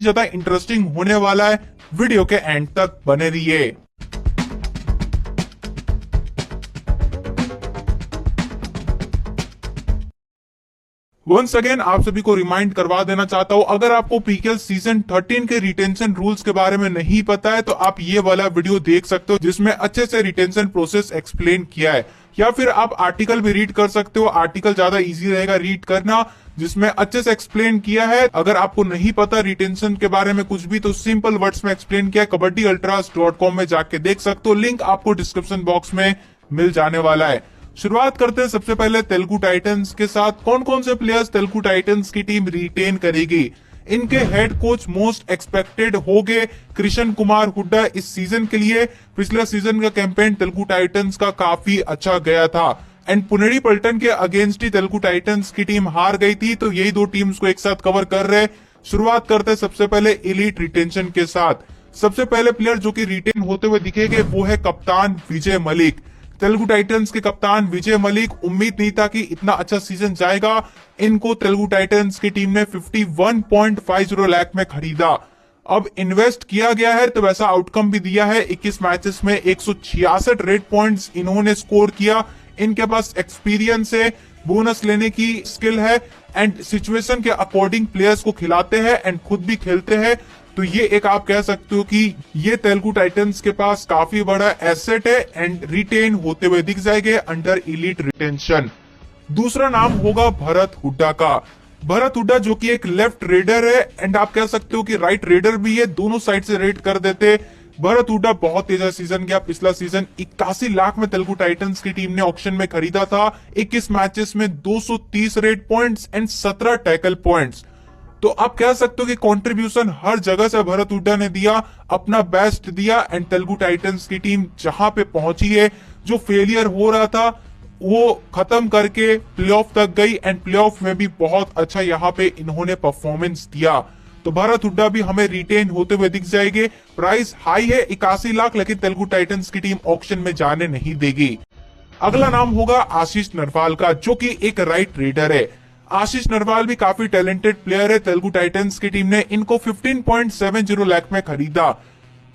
ज्यादा इंटरेस्टिंग होने वाला है। वीडियो के एंड तक बने रहिए। वंस अगेन आप सभी को रिमाइंड करवा देना चाहता हूं, अगर आपको पीकेएल सीजन 13 के रिटेंशन रूल्स के बारे में नहीं पता है तो आप ये वाला वीडियो देख सकते हो जिसमें अच्छे से रिटेंशन प्रोसेस एक्सप्लेन किया है, या फिर आप आर्टिकल भी रीड कर सकते हो। आर्टिकल ज्यादा इजी रहेगा रीड करना, जिसमें अच्छे से एक्सप्लेन किया है। अगर आपको नहीं पता रिटेंशन के बारे में कुछ भी तो सिंपल वर्ड्स में एक्सप्लेन किया है। kabaddiultras.com में जाके देख सकते हो, लिंक आपको डिस्क्रिप्शन बॉक्स में मिल जाने वाला है। शुरुआत करते हैं सबसे पहले तेलुगु टाइटंस के साथ। कौन कौन से प्लेयर्स तेलुगु टाइटंस की टीम रिटेन करेगी? इनके हेड कोच मोस्ट एक्सपेक्टेड हो गए कृष्ण कुमार हुड्डा इस सीजन के लिए। पिछले सीजन का कैंपेन तेलुगु टाइटंस का काफी अच्छा गया था एंड पुनेरी पल्टन के अगेंस्ट ही तेलुगु टाइटंस की टीम हार गई थी, तो यही दो टीम्स को एक साथ कवर कर रहे। शुरुआत करते हैं सबसे पहले एलीट रिटेंशन के साथ। सबसे पहले प्लेयर जो कि रिटेन होते हुए दिखेंगे वो है कप्तान विजय मलिक। तेलुगु टाइटंस के कप्तान विजय मलिक, उम्मीद नहीं था कि इतना अच्छा सीजन जाएगा। इनको तेलुगु टाइटंस की टीम ने 51.50 लाख में खरीदा। अब इन्वेस्ट किया गया है तो वैसा आउटकम भी दिया है। 21 मैचेस में 166 रेड पॉइंट्स इन्होंने स्कोर किया। इनके पास एक्सपीरियंस है, बोनस लेने की स्किल है एंड सिचुएशन के अकॉर्डिंग प्लेयर्स को खिलाते हैं एंड खुद भी खेलते हैं। तो ये एक आप कह सकते हो कि ये तेलुगु टाइटंस के पास काफी बड़ा एसेट है एंड रिटेन होते हुए दिख जाएंगे अंडर एलीट रिटेंशन। दूसरा नाम होगा भरत हुड्डा का। भरत हुड्डा जो कि एक लेफ्ट रेडर है एंड आप कह सकते हो कि राइट रेडर भी है, दोनों साइड से रेड कर देते। भरत हुड्डा बहुत तेज सीजन गया। पिछला सीजन 81 लाख में तेलुगु टाइटंस की टीम ने ऑक्शन में खरीदा था। 21 मैचेस में 230 red points and 17 tackle points. तो आप कह सकते हो कि कंट्रीब्यूशन हर जगह से भरत हुड्डा ने दिया, अपना बेस्ट दिया एंड तेलुगु टाइटंस की टीम जहां पे पहुंची है, जो फेलियर हो रहा था वो खत्म करके प्लेऑफ तक गई एंड प्लेऑफ में भी बहुत अच्छा यहाँ पे इन्होंने परफॉर्मेंस दिया। तो भरत हुड्डा भी हमें रिटेन होते हुए दिख जाएंगे। प्राइस हाई है 81 लाख, लेकिन तेलुगु टाइटंस की टीम ऑक्शन में जाने नहीं देगी। अगला नाम होगा आशीष नरवाल का, जो कि एक राइट रेडर है। आशीष नरवाल भी काफी टैलेंटेड प्लेयर है। तेलुगु टाइटंस की टीम ने इनको 15.70 लाख में खरीदा।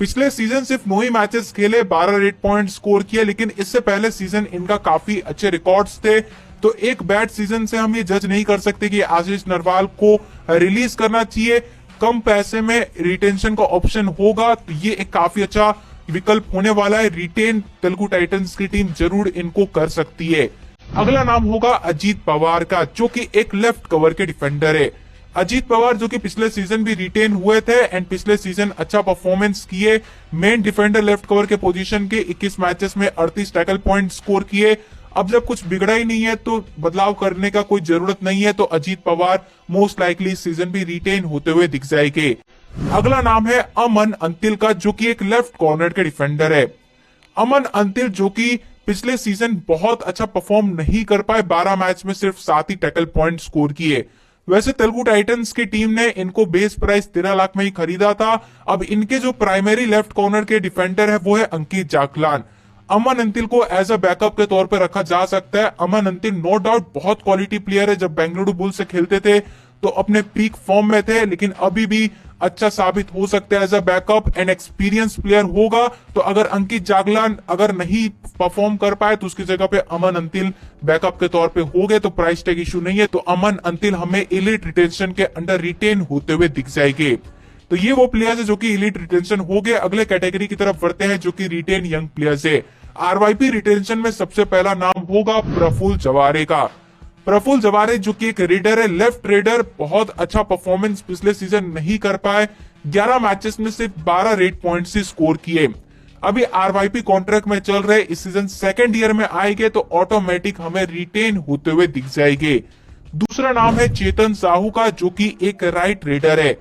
पिछले सीजन सिर्फ 9 ही मैचेस खेले, 12 रेड पॉइंट स्कोर किए, लेकिन इससे पहले सीजन इनका काफी अच्छे रिकॉर्ड्स थे। तो एक बैड सीजन से हम ये जज नहीं कर सकते कि आशीष नरवाल को रिलीज करना चाहिए। कम पैसे में रिटेंशन का ऑप्शन होगा तो ये एक काफी अच्छा विकल्प होने वाला है। रिटेन तेलुगु टाइटंस की टीम जरूर इनको कर सकती है। अगला नाम होगा अजीत पवार का, जो कि एक लेफ्ट कवर के डिफेंडर है। अजीत पवार जो कि पिछले सीजन भी रिटेन हुए थे एंड पिछले सीजन अच्छा परफॉर्मेंस किए। मेन डिफेंडर लेफ्ट कवर के पोजीशन के 21 मैचेस में 38 टैकल पॉइंट स्कोर किए। अब जब कुछ बिगड़ा ही नहीं है तो बदलाव करने का कोई जरूरत नहीं है, तो अजीत पवार मोस्ट लाइकली इस सीजन भी रिटेन होते हुए दिख जाएंगे। अगला नाम है अमन अंतिल का, जो कि एक लेफ्ट कॉर्नर के डिफेंडर है। अमन अंतिल जो कि पिछले सीजन बहुत अच्छा परफॉर्म नहीं कर पाए, 12 मैच में सिर्फ 7 ही टैकल पॉइंट स्कोर किए। वैसे तेलुगु टाइटंस की टीम ने इनको बेस प्राइस 13 लाख में ही खरीदा था। अब इनके जो प्राइमरी लेफ्ट कॉर्नर के डिफेंडर है वो है अंकित जागलान। अमन अंतिल को एज अ बैकअप के तौर पर रखा जा सकता है। अमन अंतिल नो डाउट बहुत क्वालिटी प्लेयर है। जब बेंगलुरु बुल्स से खेलते थे तो अपने पीक फॉर्म में थे, लेकिन अभी भी अच्छा साबित हो सकता है as a backup and experience player होगा। तो अगर अंकित जागलान अगर नहीं परफॉर्म कर पाए तो उसकी जगह पे अमन अंतिल बैकअप के तौर पे हो गए तो प्राइस टैग इशू नहीं है। तो अमन अंतिल हमें एलीट रिटेंशन के अंडर रिटेन होते हुए दिख जाएंगे। तो ये वो प्लेयर्स है जो कि एलीट रिटेंशन हो गए। अगले कैटेगरी की तरफ बढ़ते हैं जो कि रिटेन यंग प्लेयर्स है। आरवाईपी रिटेंशन में सबसे पहला नाम होगा प्रफुल्ल जवारे का। प्रफुल्ल जवारे जो कि एक रेडर है, लेफ्ट रेडर, बहुत अच्छा परफॉर्मेंस पिछले सीजन नहीं कर पाए। 11 मैचेस में सिर्फ 12 रेड पॉइंट से स्कोर किए। अभी आरवाईपी कॉन्ट्रैक्ट में चल रहे, इस सीजन सेकंड ईयर में आएंगे तो ऑटोमेटिक हमें रिटेन होते हुए दिख जाएंगे। दूसरा नाम है चेतन साहू का, जो कि एक राइट रेडर है।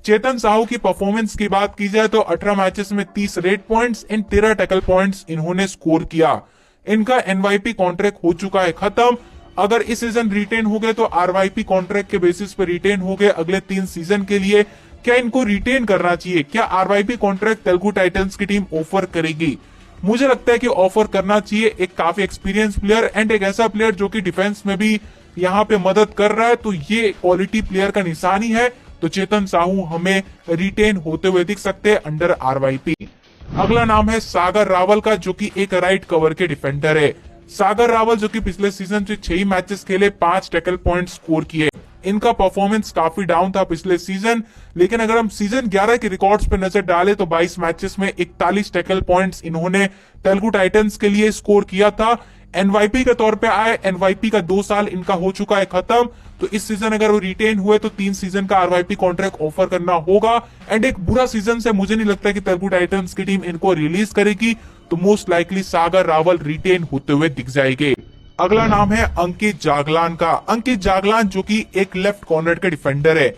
चेतन साहू की परफॉर्मेंस की बात की जाए तो 18 मैचेस में 30 red points and 13 tackle points इन्होंने स्कोर किया। इनका एनवाईपी कॉन्ट्रैक्ट हो चुका है खत्म। अगर इस सीजन रिटेन हो गए तो आरवाईपी कॉन्ट्रैक्ट के बेसिस पर रिटेन हो गए अगले 3 सीजन के लिए। क्या इनको रिटेन करना चाहिए? क्या आरवाईपी कॉन्ट्रैक्ट तेलुगु टाइटंस की टीम ऑफर करेगी? मुझे लगता है कि ऑफर करना चाहिए। एक काफी एक्सपीरियंस प्लेयर एंड एक ऐसा प्लेयर जो कि डिफेंस में भी यहाँ पे मदद कर रहा है, तो ये क्वालिटी प्लेयर का निशानी है। तो चेतन साहू हमें रिटेन होते हुए दिख सकते हैं अंडर आरवाईपी। अगला नाम है सागर रावल का, जो कि एक राइट कवर के डिफेंडर है। सागर रावल जो कि पिछले सीजन से 6 मैचेस खेले, 5 टैकल पॉइंट स्कोर किए। इनका परफॉर्मेंस काफी डाउन था पिछले सीजन, लेकिन अगर हम सीजन 11 के रिकॉर्ड्स पे नजर डालें तो 22 मैचेस में 41 टैकल पॉइंट्स इन्होंने तेलुगु टाइटंस के लिए स्कोर किया था। एनवाईपी के तौर पे आए, एनवाईपी का 2 साल इनका हो चुका है खत्म, तो इस सीजन अगर वो रिटेन हुए तो 3 सीजन का आरवाईपी कॉन्ट्रैक्ट ऑफर करना होगा। एंड एक बुरा सीजन से मुझे नहीं लगता कि तेलुगु टाइटंस की टीम इनको रिलीज करेगी, तो मोस्ट लाइकली सागर रावल रिटेन होते हुए दिख जाएंगे। अगला नाम है अंकित जागलान का। अंकित जागलान जो कि एक लेफ्ट कॉर्नर के डिफेंडर है।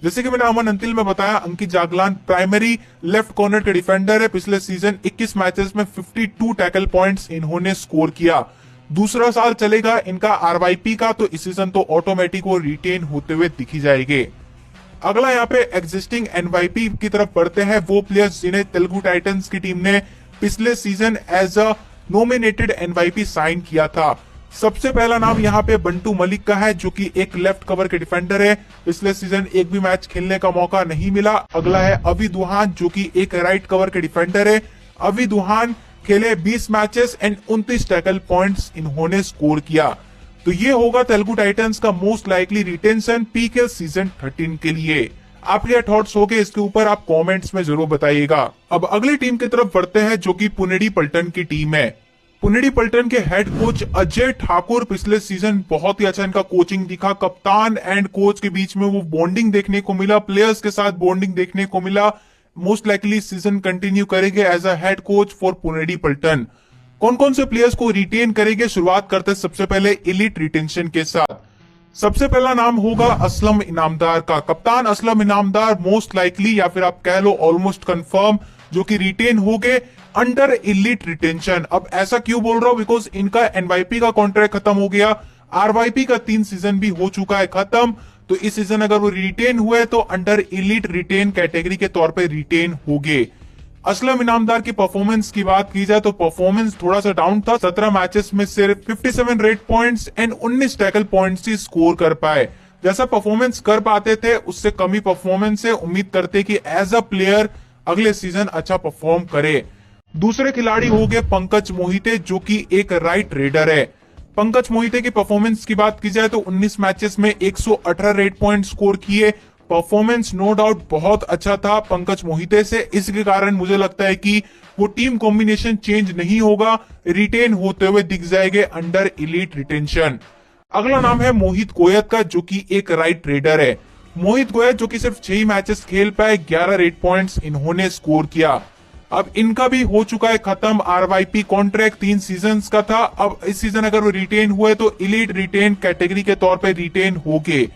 जैसे कि मैंने अमन अंतिल में बताया, अंकित जागलान प्राइमरी लेफ्ट कॉर्नर के डिफेंडर है। पिछले सीजन 21 मैचेस में 52 टैकल पॉइंट्स इन्होंने स्कोर किया। दूसरा साल चलेगा इनका आरवाईपी का, तो इस सीजन तो ऑटोमेटिक वो रिटेन होते हुए दिखी जाएंगे। अगला यहाँ पे एग्जिस्टिंग एनवाईपी की तरफ बढ़ते हैं, वो प्लेयर्स जिन्हें तेलुगु टाइटंस की टीम ने पिछले season as a nominated NYP sign किया था। सबसे पहला नाम यहाँ पे बंटू मलिक का है, जो कि एक लेफ्ट कवर के डिफेंडर है। पिछले सीजन एक भी मैच खेलने का मौका नहीं मिला। अगला है अवी दुहान, जो कि एक राइट कवर के डिफेंडर है। अवी दुहान खेले 20 मैचेस एंड 29 टैकल पॉइंट्स इन्होंने स्कोर किया। तो ये होगा तेलुगु टाइटंस का most likely retention PKL season 13 के लिए। आपके क्या थॉट्स होंगे इसके ऊपर आप कमेंट्स में जरूर बताइएगा। अब अगली टीम की तरफ बढ़ते हैं, जो कि पुनेरी पल्टन की टीम है। पुनेरी पल्टन के हेड कोच अजय ठाकुर पिछले सीजन बहुत ही अच्छा इनका कोचिंग दिखा। कप्तान एंड कोच के बीच में वो बॉन्डिंग देखने को मिला, प्लेयर्स के साथ बॉन्डिंग देखने को मिला। मोस्ट लाइकली सीजन कंटिन्यू करेंगे as a head coach for Puneri Paltan. कौन कौन से प्लेयर्स को रिटेन करेंगे, शुरुआत करते हैं सबसे पहले एलिट रिटेंशन के साथ। सबसे पहला नाम होगा असलम इनामदार का। कप्तान असलम इनामदार मोस्ट लाइकली या फिर आप कह लो ऑलमोस्ट कंफर्म जो कि रिटेन हो गए अंडर इलीट रिटेंशन। अब ऐसा क्यों बोल रहा हूं, बिकॉज इनका एनवाईपी का कॉन्ट्रैक्ट खत्म हो गया, आरवाईपी का 3 सीजन भी हो चुका है खत्म, तो इस सीजन अगर वो रिटेन हुए तो अंडर इलीट रिटेन कैटेगरी के तौर पे रिटेन हो गए। असलम इनामदार की परफॉर्मेंस की बात की जाए तो परफॉर्मेंस थोड़ा सा डाउन था। 17 मैचेस में सिर्फ 57 red points and 19 tackle points he score कर पाए। जैसा परफॉर्मेंस कर पाते थे उससे कमी परफॉर्मेंस है। उम्मीद करते कि एज अ प्लेयर अगले सीजन अच्छा परफॉर्म करे। दूसरे खिलाड़ी हो गए पंकज मोहिते, जो कि एक राइट रेडर है। पंकज मोहिते की परफॉर्मेंस की बात की जाए तो 19 मैचेस में 118 रेड पॉइंट स्कोर किए। परफॉर्मेंस नो डाउट बहुत अच्छा था पंकज मोहिते से, इसके कारण मुझे लगता है कि वो टीम कॉम्बिनेशन चेंज नहीं होगा, रिटेन होते हुए दिख जाएंगे अंडर इलीट रिटेंशन। अगला नाम है मोहित गोयत का, जो कि एक राइट रेडर है। मोहित गोयत जो कि सिर्फ 6 मैचेस खेल पाए, 11 रेड पॉइंट्स इन्होंने स्कोर किया। अब इनका भी हो चुका है खत्म आरवाईपी कॉन्ट्रैक्ट, 3 सीजन का था। अब इस सीजन अगर वो रिटेन हुए तो इलीट रिटेन कैटेगरी के तौर पे रिटेन हो गए।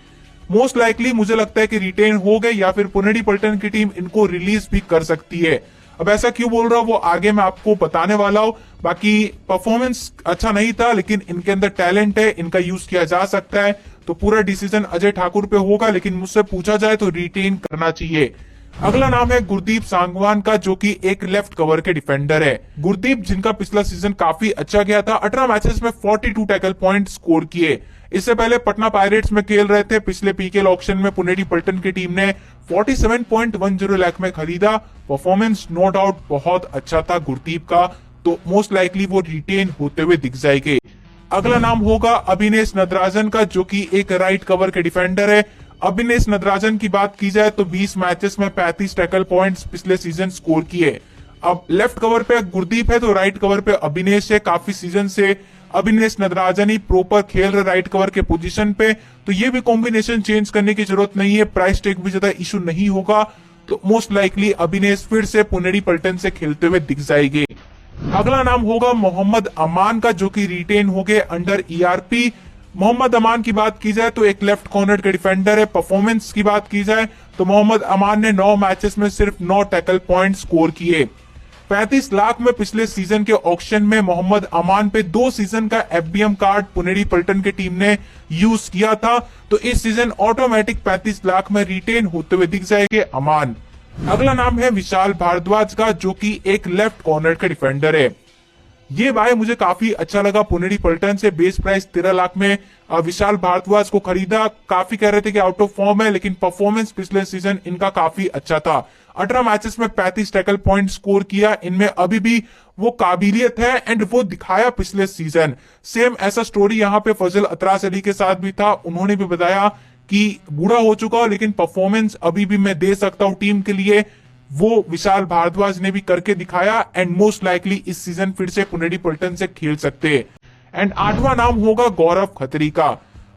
मोस्ट लाइकली मुझे लगता है कि रिटेन हो गए या फिर पुनेरी पल्टन की टीम इनको रिलीज भी कर सकती है। अब ऐसा क्यों बोल रहा हूं वो आगे मैं आपको बताने वाला हूं। बाकी परफॉर्मेंस अच्छा नहीं था, लेकिन इनके अंदर टैलेंट है, इनका यूज किया जा सकता है। तो पूरा डिसीजन अजय ठाकुर पे होगा, लेकिन मुझसे पूछा जाए तो रिटेन करना चाहिए। अगला नाम है गुरदीप सांगवान का, जो कि एक लेफ्ट कवर के डिफेंडर है। गुरदीप जिनका पिछला सीजन काफी अच्छा गया था, 18 मैचेस में 42 टैकल पॉइंट स्कोर किए। इससे पहले पटना पायरेट्स में खेल रहे थे। पिछले पीकेएल ऑक्शन में पुनेरी पल्टन की टीम ने 47.10 लाख में खरीदा। परफॉर्मेंस नो डाउट बहुत अच्छा था गुरदीप का, तो मोस्ट लाइकली वो रिटेन होते हुए दिख जाएंगे। अगला नाम होगा अभिनेश नटराजन का, जो कि एक राइट कवर के डिफेंडर है। अभिनेश नटराजन की बात की जाए तो 20 मैचेस में 35 टैकल पॉइंट्स पिछले सीजन स्कोर किए। अब लेफ्ट कवर पे गुरदीप है तो राइट कवर पे अभिनेश है। काफी सीजन से अभिनेश नटराजन ही प्रॉपर खेल रहे राइट कवर के पोजीशन पे, तो ये भी कॉम्बिनेशन चेंज करने की जरूरत नहीं है। प्राइस टैग भी ज्यादा इशू नहीं होगा, तो मोस्ट लाइकली अभिनेश फिर से पुनेरी पल्टन से खेलते हुए दिख जाएंगे। अगला नाम होगा मोहम्मद अमान का, जो कि रिटेन हो गए अंडर ईआरपी। मोहम्मद अमान की बात की जाए तो एक लेफ्ट कॉर्नर के डिफेंडर है। परफॉर्मेंस की बात की जाए तो मोहम्मद अमान ने 9 मैचेस में सिर्फ 9 टैकल पॉइंट स्कोर किए। 35 लाख में पिछले सीजन के ऑक्शन में मोहम्मद अमान पे 2 सीजन का एफबीएम कार्ड पुनेरी पल्टन की टीम ने यूज किया था, तो इस सीजन ऑटोमेटिक 35 लाख में रिटेन होते हुए दिख जाएंगे अमान। अगला नाम है विशाल भारद्वाज का, जो कि एक लेफ्ट कॉर्नर के डिफेंडर है। ये बाय मुझे काफी अच्छा लगा पुनेरी पल्टन से। बेस प्राइस 13 लाख में विशाल भारद्वाज को खरीदा। काफी कह रहे थे कि आउट ऑफ फॉर्म है, लेकिन परफॉर्मेंस पिछले सीजन इनका काफी अच्छा था। 18 मैचेस में 35 टैकल पॉइंट स्कोर किया। इनमें अभी भी वो काबिलियत है एंड वो दिखाया पिछले सीजन। सेम ऐसा स्टोरी यहाँ पे फजल अतरास अली के साथ भी था। उन्होंने भी बताया कि बूढ़ा हो चुका हूं लेकिन परफॉर्मेंस अभी भी मैं दे सकता हूं टीम के लिए। वो विशाल भारद्वाज ने भी करके दिखाया एंड मोस्ट लाइकली इस सीजन फिर से पुनेरी पल्टन से खेल सकते हैं। एंड 8वां नाम होगा गौरव खत्री का।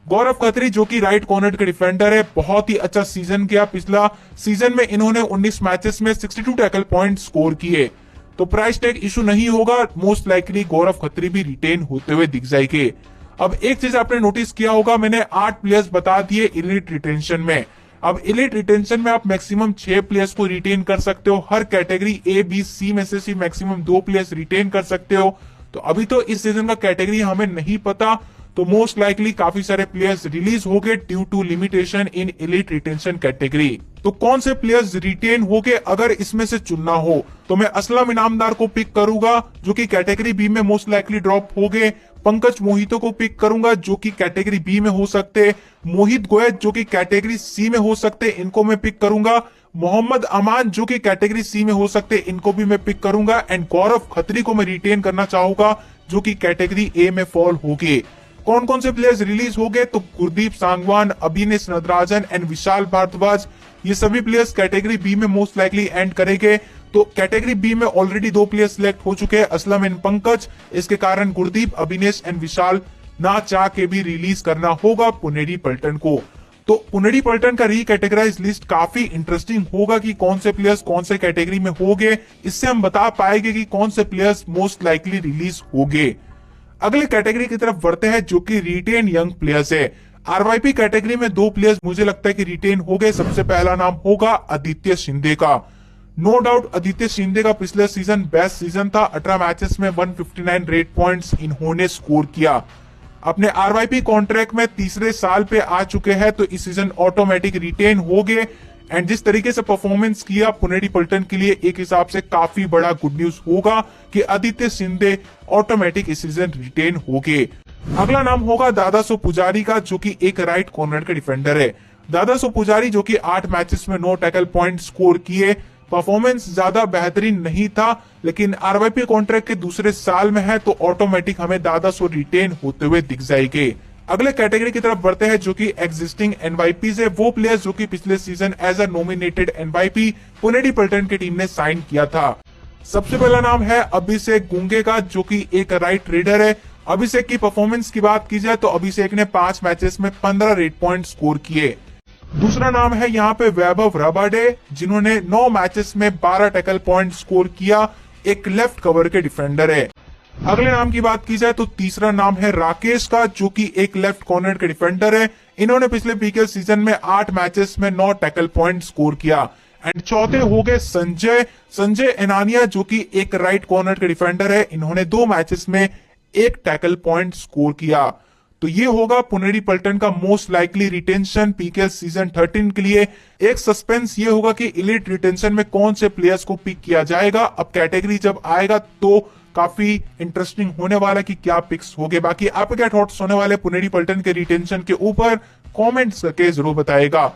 गौरव खत्री जो कि राइट कॉर्नर के डिफेंडर है, बहुत ही अच्छा सीजन किया। पिछला सीजन में इन्होंने 19 मैचेस में 62 टैकल पॉइंट स्कोर किए। तो प्राइस टैग इशू नहीं होगा, मोस्ट लाइकली गौरव खत्री भी रिटेन होते हुए दिख जाएंगे। अब एक चीज आपने नोटिस किया होगा, मैंने 8 प्लेयर्स बता दिए इलीट रिटेंशन में। अब इलीट रिटेंशन में आप मैक्सिमम 6 प्लेयर्स को रिटेन कर सकते हो। हर कैटेगरी ए बी सी में से सिर्फ मैक्सिमम 2 प्लेयर्स रिटेन कर सकते हो। तो अभी तो इस सीजन का कैटेगरी हमें नहीं पता, तो मोस्ट लाइकली काफी सारे प्लेयर्स रिलीज हो गए due to limitation in elite retention category. तो कौन से प्लेयर्स रिटेन हो गए अगर इसमें से चुनना हो तो मैं असलम इनामदार को पिक करूंगा जो कि कैटेगरी बी में मोस्ट लाइकली ड्रॉप हो गए। पंकज मोहितो को पिक करूंगा जो कि कैटेगरी बी में हो सकते। मोहित गोयत जो कि कैटेगरी सी में हो सकते, इनको मैं पिक करूंगा। मोहम्मद अमान जो कि कैटेगरी सी में हो सकते, इनको भी मैं पिक करूंगा। एंड गौरव खत्री को मैं रिटेन करना चाहूंगा जो कि कैटेगरी ए में फॉल हो गए। कौन कौन से प्लेयर्स रिलीज हो गए तो गुरदीप सांगवान, अभिनेश नटराजन एंड विशाल भारद्वाज, ये सभी प्लेयर्स कैटेगरी बी में मोस्ट लाइकली एंड करेंगे। तो कैटेगरी बी में ऑलरेडी 2 प्लेयर्स सिलेक्ट हो चुके हैं, असलम एंड पंकज। इसके कारण गुरदीप, अभिनेश एंड विशाल ना चाह के भी रिलीज करना होगा पुनेरी पल्टन को। तो पुनेरी पल्टन का रीकैटेगराइज लिस्ट काफी इंटरेस्टिंग होगा कि कौन से प्लेयर्स कौन से कैटेगरी में हो गए। इससे हम बता पाएंगे कि कौन से प्लेयर्स मोस्ट लाइकली रिलीज हो गए। अगले कैटेगरी की तरफ बढ़ते हैं जो कि रिटेन यंग प्लेयर्स है। आरवाईपी कैटेगरी में 2 प्लेयर्स मुझे लगता है कि रिटेन हो गए। सबसे पहला नाम होगा आदित्य शिंदे का। नो डाउट आदित्य शिंदे का पिछले सीजन बेस्ट सीजन था। 18 मैचेस में 159 रेट पॉइंट्स इन्होंने स्कोर किया। अपने आरवाईपी कॉन्ट्रैक्ट में तीसरे साल पे आ चुके हैं, तो इस सीजन ऑटोमेटिक रिटेन हो गए। एंड जिस तरीके से परफॉर्मेंस किया पुनेरी पल्टन के लिए एक हिसाब से काफी बड़ा गुड न्यूज होगा कि आदित्य शिंदे ऑटोमेटिक इस सीजन रिटेन हो गए। अगला नाम होगा दादासो पुजारी का जो कि एक राइट कॉर्नर के डिफेंडर है। दादासो पुजारी जो कि 8 मैचेस में 9 टैकल पॉइंट स्कोर किए। परफॉर्मेंस ज्यादा बेहतरीन नहीं था, लेकिन आरवाईपी कॉन्ट्रैक्ट के दूसरे साल में है तो ऑटोमेटिक हमें दादासो रिटेन होते हुए दिख जाएंगे। अगले कैटेगरी की तरफ बढ़ते हैं जो कि एग्जिस्टिंग एनवाईपी है। वो प्लेयर्स जो कि पिछले season as a nominated NYP Puneri Paltan की टीम ने साइन किया था। सबसे पहला नाम है अभिषेक गुंगे का जो कि एक राइट रेडर है। अभिषेक की परफॉर्मेंस की बात की जाए तो अभिषेक ने 5 मैचेस में 15 रेट पॉइंट स्कोर किए। दूसरा नाम है यहाँ पे वैभव रबाडे जिन्होंने 9 मैचेस में 12 टैकल पॉइंट स्कोर किया। एक लेफ्ट कवर के डिफेंडर है। अगले नाम की बात की जाए तो तीसरा नाम है राकेश का जो कि एक लेफ्ट कॉर्नर के डिफेंडर है। इन्होंने पिछले पीकेएल सीजन में 8 मैचेस में 9 टैकल पॉइंट स्कोर किया। एंड चौथे हो गए संजय एनानिया जो कि एक राइट कॉर्नर के डिफेंडर है। इन्होंने 2 मैचेस में 1 टैकल पॉइंट स्कोर किया। तो ये होगा पुनेरी पल्टन का most likely retention PKL season 13 के लिए। एक सस्पेंस ये होगा कि इलीट रिटेंशन में कौन से प्लेयर्स को पिक किया जाएगा। अब कैटेगरी जब आएगा तो काफी इंटरेस्टिंग होने वाला कि क्या पिक्स होंगे। बाकी आपके क्या थॉट्स होने वाले पुनेरी पल्टन के रिटेंशन के ऊपर कमेंट्स करके जरूर बताएगा।